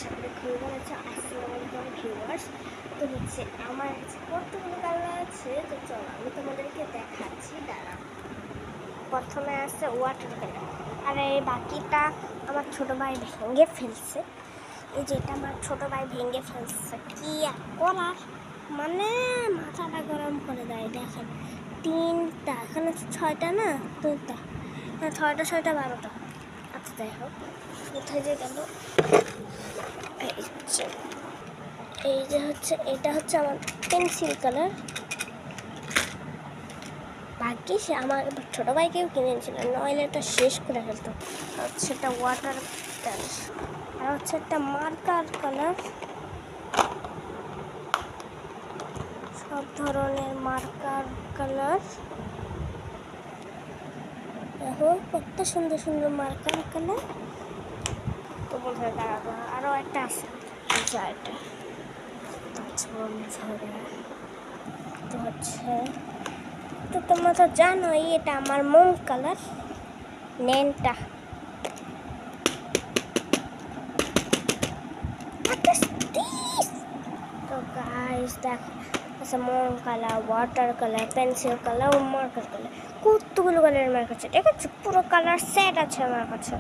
সামনে খুলবার আছে। আসসালামু আলাইকুম ভিউয়ার্স। তো হচ্ছে আমার কাছে কতগুলো কালার আছে, তো চলো আমি তোমাদেরকে দেখাচ্ছি। দাঁড়া, প্রথমে আছে ওয়াটার কালার, আর এই বাকিটা আমার ছোটো ভাই ভেঙে ফেলছে। এই যেটা আমার ছোটো ভাই ভেঙে ফেলছে, কি এক কলার, মানে মাথাটা গরম করে দেয়। দেখেন তিনটা, এখানে ছয়টা না, দুইটা, হ্যাঁ ছয়টা 12টা। আচ্ছা যাই হোক, কোথায় যে গেল। এই যে হচ্ছে এটা হচ্ছে আমার পেন্সিল কালার। বাকি সে আমার ছোটো ভাইকেও কিনে এনেছিল, নইলে এটা শেষ করে ফেলতো। হচ্ছে একটা ওয়াটার কালার, আর হচ্ছে একটা মার্কার কালার। সব ধরনের মার্কার কালার, দেখো কত সুন্দর সুন্দর মার্কার কালার। তো বন্ধুরা দাঁড়াবো, আরও একটা আছে, যা এটা তো হচ্ছে, তো তোমরা তো জানোই এটা আমার মোম কালার, নেনটা। তো গাইস দেখো, আচ্ছা মোম colour, water colour, pencil colour ও মার্কার কালার, কতগুলো কালারের আমার কাছে, ঠিক আছে? পুরো কালার সেট আছে আমার কাছে।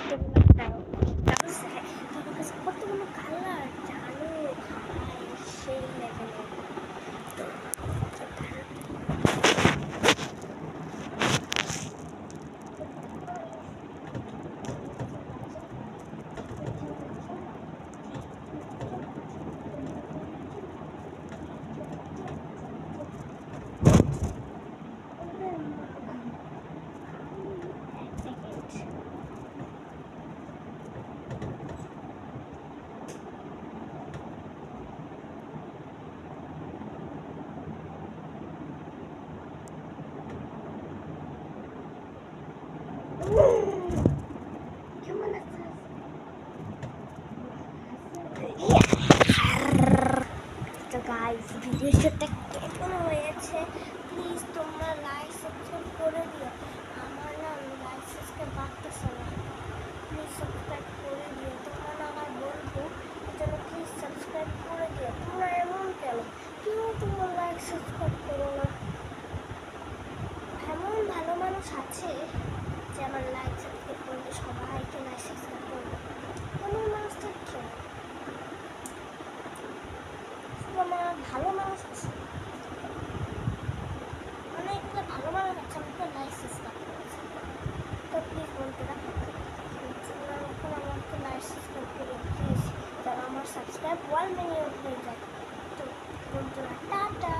তো গাইস কতগুলো কালার জানো, সেই লেভেলের। কেমন আছে? তো গাইস ভিডিওটা কেমন হয়েছে প্লিজ তোমরা লাইক সাবস্ক্রাইব করে দিও। আমার না লাইক সাবস্ক্রাইব বাড়তেছে না, প্লিজ সাবস্ক্রাইব করে দিও। তোমরা না আমার বন্ধু, এজন্য প্লিজ সাবস্ক্রাইব করে দিও। তোমরা এমন কেন, কেউ তোমরা লাইক সাবস্ক্রাইব করো না? এমন ভালো মানুষ আছে যে আমার লাইক সাবস্ক্রাইব করবে, সবাইকে লাইক সাবস্ক্রাইব করবে, এমন মানুষ থাকছে? আমার ভালো মানুষ আছে, অনেকগুলো ভালো মানুষ আছে, আমাকে লাইক সাবস্ক্রাইব করেছে। তো প্লিজ বন্ধুরা এখন আমাকে লাইক সাবস্ক্রাইব করুন প্লিজ, কারণ আমার সাবস্ক্রাইব 1 মিলিয়ন হয়ে যায়। তো বন্ধুরা টাটা।